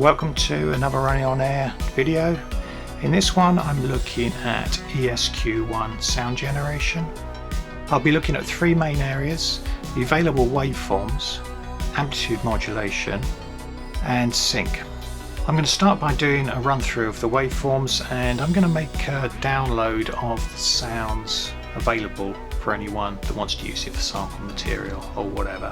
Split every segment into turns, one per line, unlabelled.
welcome to another Running on Air video. In this one I'm looking at ESQ-1 sound generation. I'll be looking at three main areas: the available waveforms, amplitude modulation and sync. I'm going to start by doing a run through of the waveforms, and I'm going to make a download of the sounds available for anyone that wants to use it for sample material or whatever.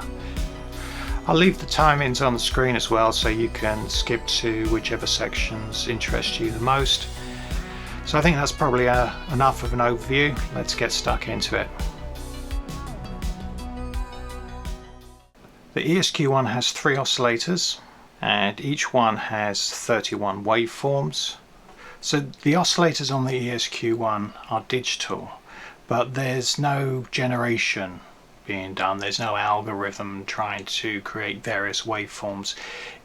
I'll leave the timings on the screen as well, so you can skip to whichever sections interest you the most. So I think that's probably enough of an overview. Let's get stuck into it. The ESQ-1 has 3 oscillators, and each one has 31 waveforms. So the oscillators on the ESQ-1 are digital, but there's no generation being done. There's no algorithm trying to create various waveforms.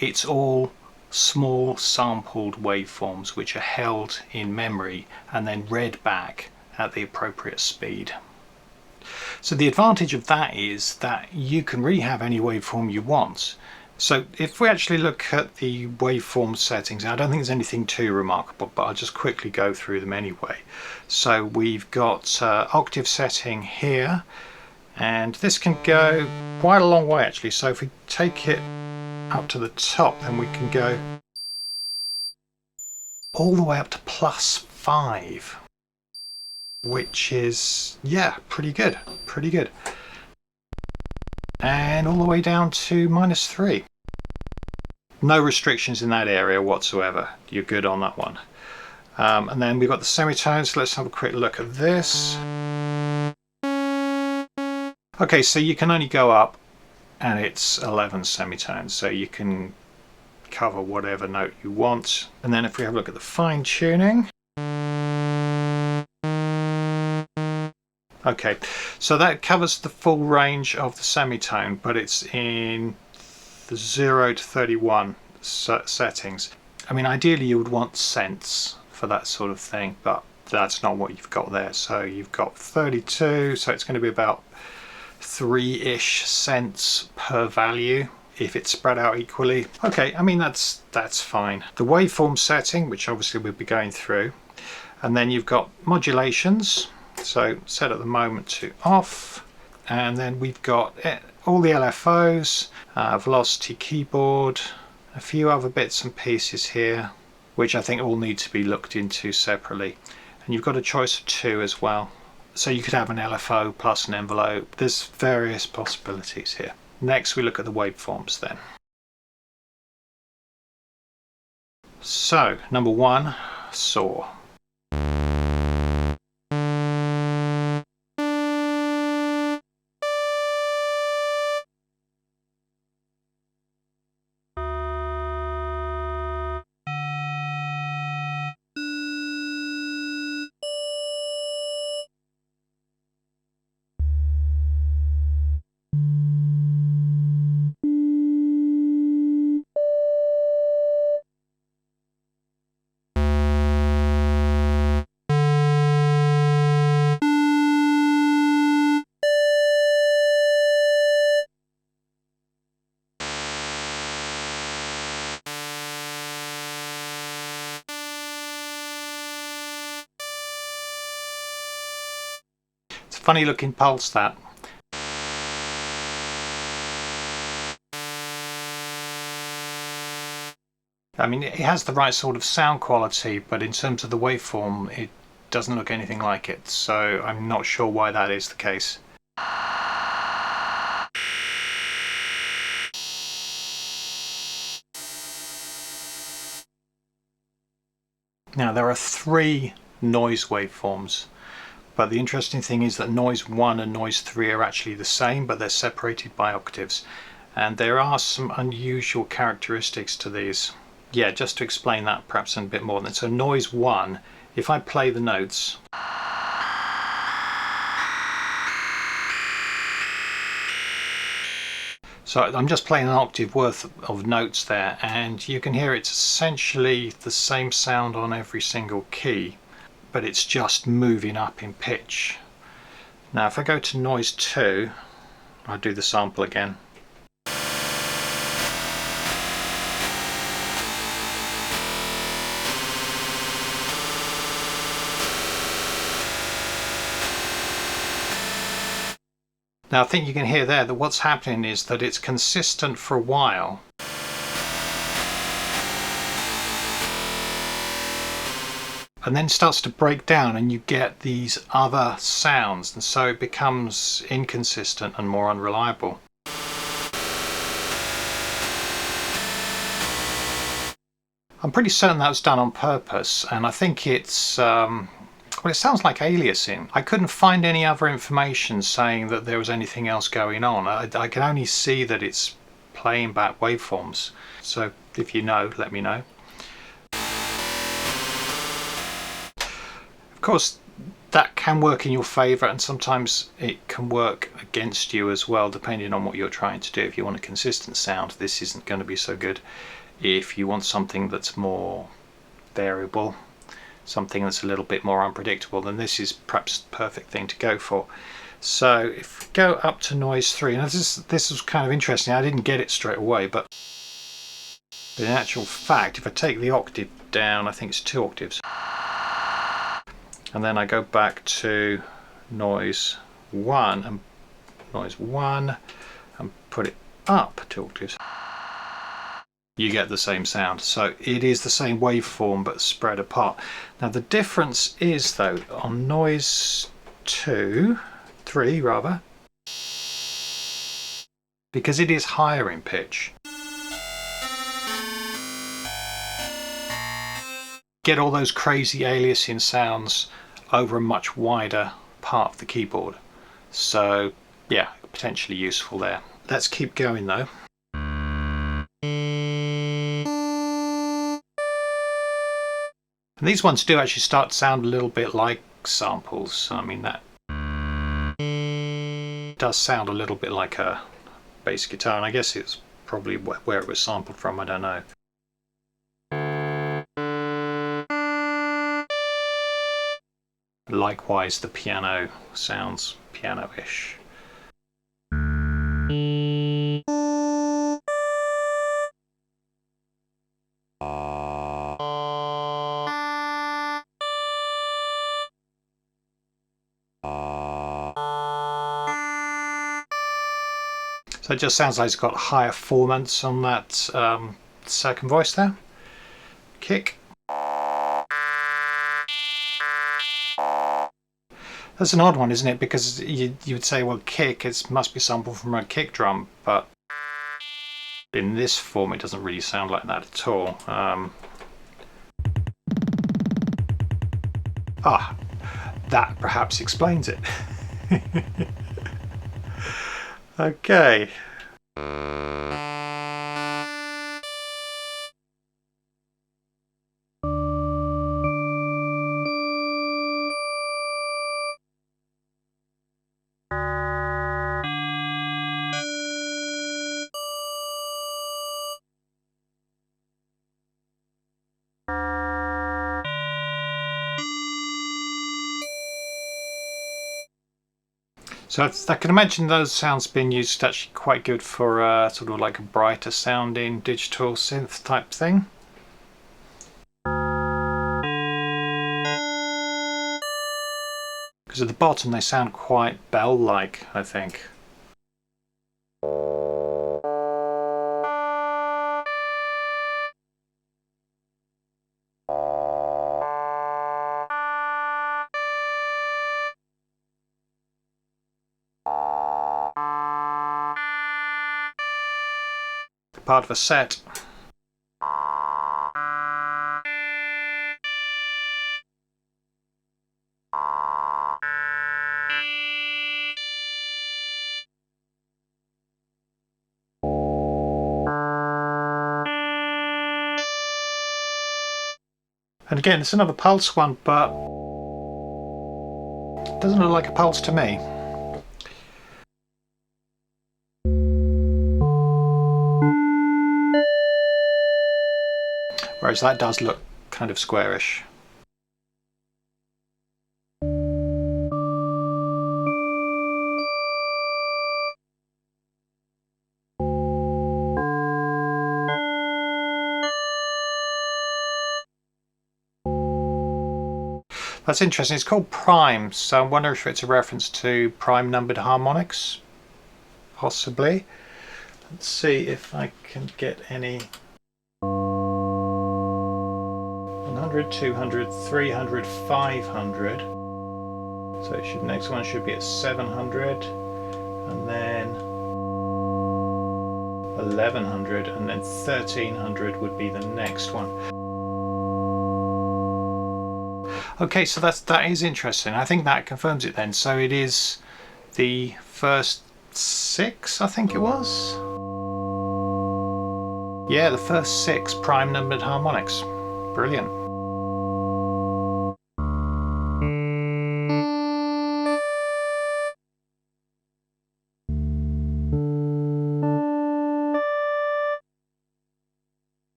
It's all small sampled waveforms which are held in memory and then read back at the appropriate speed. So the advantage of that is that you can really have any waveform you want. So if we actually look at the waveform settings, I don't think there's anything too remarkable, but I'll just quickly go through them anyway. So we've got octave setting here, and this can go quite a long way actually. So if we take it up to the top, then we can go all the way up to +5, which is, yeah, pretty good, and all the way down to -3. No restrictions in that area whatsoever. You're good on that one. And then we've got the semitones. Let's have a quick look at this. Okay, so you can only go up, and it's 11 semitones, so you can cover whatever note you want. And then if we have a look at the fine tuning, okay, so that covers the full range of the semitone, but it's in the 0 to 31 settings. I mean, ideally you would want cents for that sort of thing, but that's not what you've got there. So you've got 32, so it's going to be about 3-ish cents per value if it's spread out equally. Okay, I mean that's fine. The waveform setting, which obviously we'll be going through, and then you've got modulations, so set at the moment to off, and then we've got all the LFOs, velocity keyboard, a few other bits and pieces here which I think all need to be looked into separately, and you've got a choice of 2 as well. So you could have an LFO plus an envelope. There's various possibilities here. Next we look at the waveforms then. So number 1, saw. Funny looking pulse that. I mean, it has the right sort of sound quality, but in terms of the waveform it doesn't look anything like it, so I'm not sure why that is the case. Now there are 3 noise waveforms. But the interesting thing is that noise 1 and noise 3 are actually the same, but they're separated by octaves. And there are some unusual characteristics to these. Yeah, just to explain that perhaps in a bit more. So noise 1, if I play the notes, so I'm just playing an octave worth of notes there, and you can hear it's essentially the same sound on every single key, but it's just moving up in pitch. Now if I go to noise 2, I'll do the sample again. Now I think you can hear there that what's happening is that it's consistent for a while. And then starts to break down and you get these other sounds, and so it becomes inconsistent and more unreliable. I'm pretty certain that was done on purpose, and I think it's well, it sounds like aliasing. I couldn't find any other information saying that there was anything else going on. I can only see that it's playing back waveforms. So if you know, let me know. Of course, that can work in your favour, and sometimes it can work against you as well, depending on what you're trying to do. If you want a consistent sound, this isn't going to be so good. If you want something that's more variable, something that's a little bit more unpredictable, then this is perhaps the perfect thing to go for. So if we go up to noise 3, and this was kind of interesting, I didn't get it straight away, but in actual fact, if I take the octave down, I think it's 2 octaves, and then I go back to noise 1 and put it up 2 octaves, you get the same sound. So it is the same waveform but spread apart. Now the difference is, though, on noise 3 rather, because it is higher in pitch, get all those crazy aliasing sounds over a much wider part of the keyboard. So yeah, potentially useful there. Let's keep going though. And these ones do actually start to sound a little bit like samples. I mean, that does sound a little bit like a bass guitar, and I guess it's probably where it was sampled from, I don't know. Likewise, the piano sounds piano-ish. So it just sounds like it's got higher formants on that second voice there. Kick. That's an odd one, isn't it? Because you would say, well, kick, it must be sampled from a kick drum, but in this form it doesn't really sound like that at all. That perhaps explains it. Okay. So I can imagine those sounds being used actually quite good for sort of like a brighter sounding digital synth type thing. Because at the bottom they sound quite bell-like, I think. Part of a set. And again, it's another pulse one, but it doesn't look like a pulse to me. Whereas that does look kind of squarish. That's interesting. It's called prime, so I wonder if it's a reference to prime numbered harmonics. possibly. Let's see if I can get any. 100, 200, 300, 500. So it should, next one should be at 700, and then 1100, and then 1300 would be the next one. Okay, so that is interesting. I think that confirms it then. So it is the first 6, I think it was. Yeah, the first 6 prime numbered harmonics. Brilliant.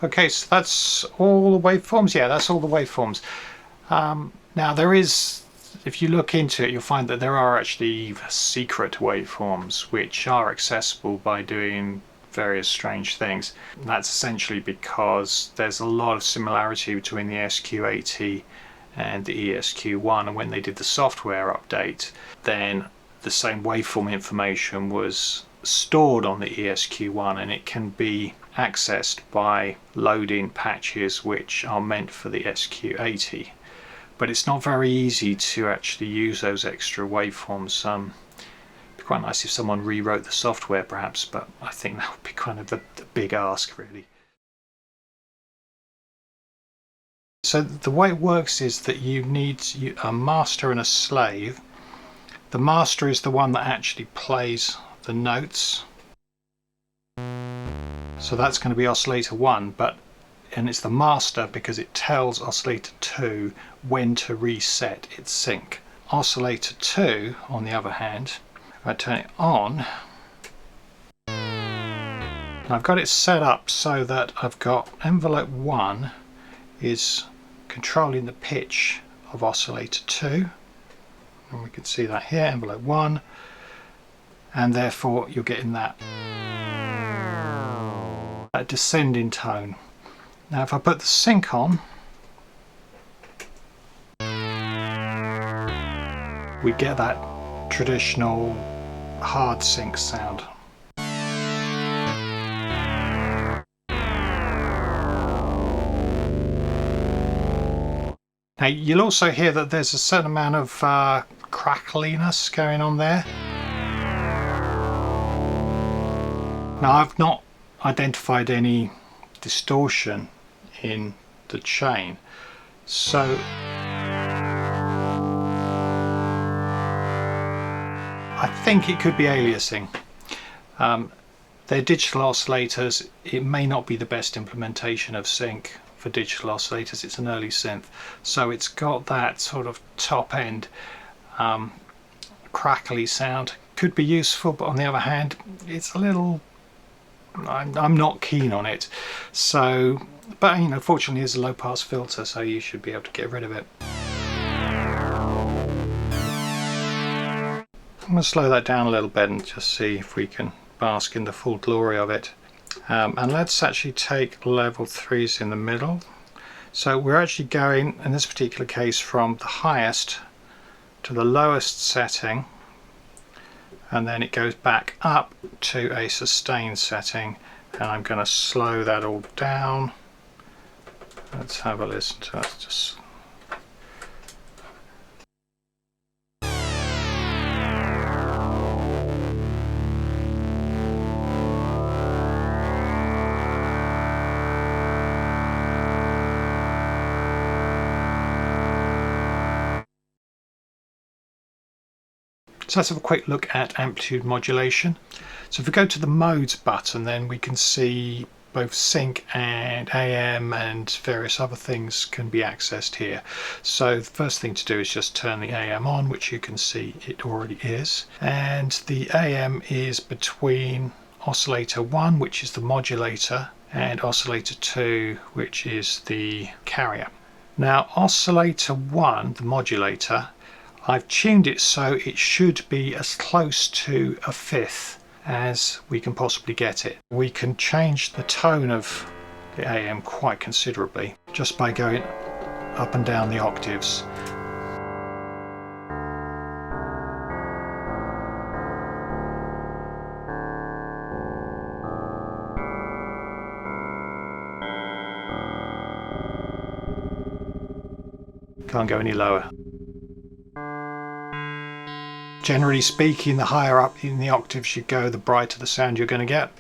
Okay, so that's all the waveforms. Yeah, that's all the waveforms. Now there is, if you look into it, you'll find that there are actually secret waveforms which are accessible by doing various strange things. And that's essentially because there's a lot of similarity between the ESQ-80 and the ESQ-1, and when they did the software update, then the same waveform information was stored on the ESQ-1, and it can be accessed by loading patches which are meant for the ESQ-80. But it's not very easy to actually use those extra waveforms. It'd be quite nice if someone rewrote the software perhaps, but I think that would be kind of the big ask really. So the way it works is that you need a master and a slave. The master is the one that actually plays the notes. So that's going to be oscillator 1, and it's the master because it tells oscillator 2 when to reset its sync. Oscillator 2, on the other hand, if I turn it on, and I've got it set up so that I've got envelope 1 is controlling the pitch of oscillator 2, and we can see that here, envelope 1, and therefore you're getting that descending tone. Now if I put the sync on, we get that traditional hard sync sound. Now you'll also hear that there's a certain amount of crackliness going on there. Now I've not identified any distortion in the chain, so I think it could be aliasing. They're digital oscillators. It may not be the best implementation of sync for digital oscillators. It's an early synth, so it's got that sort of top end crackly sound. Could be useful, but on the other hand it's a little, I'm not keen on it. So, but you know, fortunately it's a low pass filter, so you should be able to get rid of it. I'm going to slow that down a little bit and just see if we can bask in the full glory of it. And let's actually take level 3s in the middle. So we're actually going, in this particular case, from the highest to the lowest setting, and then it goes back up to a sustained setting, and I'm going to slow that all down. Let's have a listen to that. Just So let's have a quick look at amplitude modulation. So if we go to the modes button, then we can see both sync and AM and various other things can be accessed here. So the first thing to do is just turn the AM on, which you can see it already is. And the AM is between oscillator 1, which is the modulator, and oscillator 2, which is the carrier. Now oscillator 1, the modulator, I've tuned it so it should be as close to a fifth as we can possibly get it. We can change the tone of the AM quite considerably just by going up and down the octaves. Can't go any lower. Generally speaking, the higher up in the octaves you go, the brighter the sound you're going to get.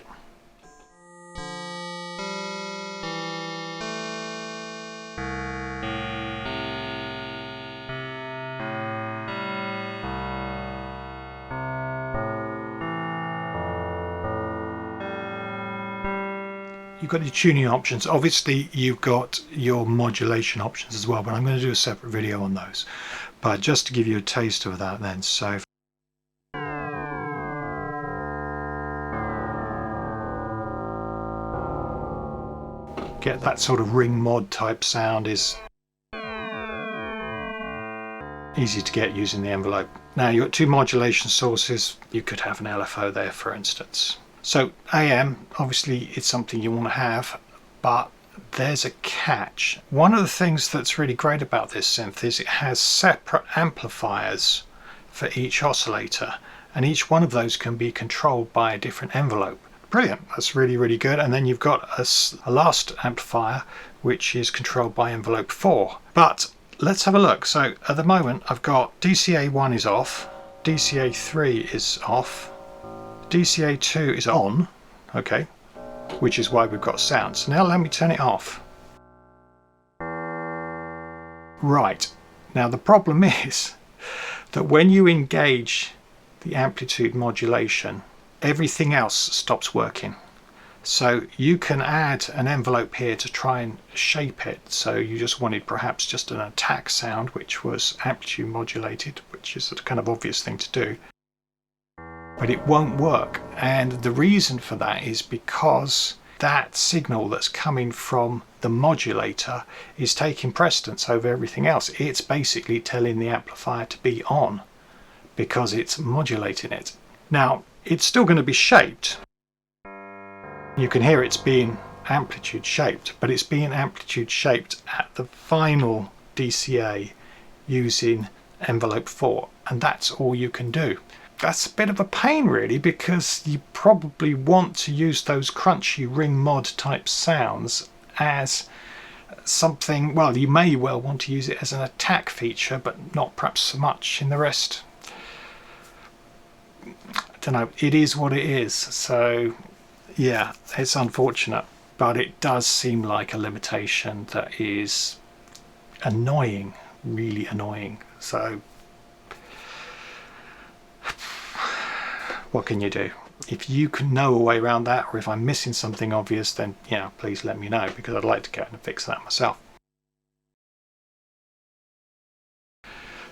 You've got your tuning options. Obviously you've got your modulation options as well, but I'm going to do a separate video on those. But just to give you a taste of that then, so get that sort of ring mod type sound is easy to get using the envelope. Now you've got two modulation sources. You could have an LFO there, for instance. So AM, obviously it's something you want to have, but there's a catch. One of the things that's really great about this synth is it has separate amplifiers for each oscillator, and each one of those can be controlled by a different envelope. Brilliant, that's really, really good. And then you've got a last amplifier which is controlled by envelope 4. But let's have a look. So at the moment I've got DCA1 is off, DCA3 is off, DCA2 is on, okay, which is why we've got sound. So now let me turn it off. Right, now the problem is that when you engage the amplitude modulation, everything else stops working. So you can add an envelope here to try and shape it. So you just wanted perhaps just an attack sound, which was amplitude modulated, which is a kind of obvious thing to do. But it won't work, and the reason for that is because that signal that's coming from the modulator is taking precedence over everything else. It's basically telling the amplifier to be on because it's modulating it. Now it's still going to be shaped. You can hear it's being amplitude shaped, but it's being amplitude shaped at the final DCA using envelope 4, and that's all you can do. That's a bit of a pain really, because you probably want to use those crunchy ring mod type sounds as something, well, you may well want to use it as an attack feature, but not perhaps so much in the rest. I don't know, it is what it is. So yeah, it's unfortunate, but it does seem like a limitation that is annoying, really annoying. So what can you do? If you can know a way around that, or if I'm missing something obvious, then yeah, please let me know, because I'd like to go and fix that myself.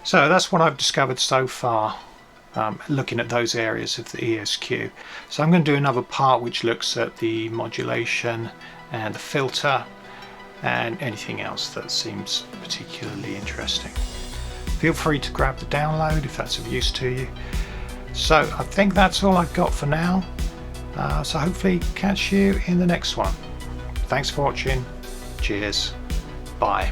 So that's what I've discovered so far, looking at those areas of the ESQ. So I'm going to do another part which looks at the modulation and the filter and anything else that seems particularly interesting. Feel free to grab the download if that's of use to you. So I think that's all I've got for now. So hopefully catch you in the next one. Thanks for watching. Cheers. Bye.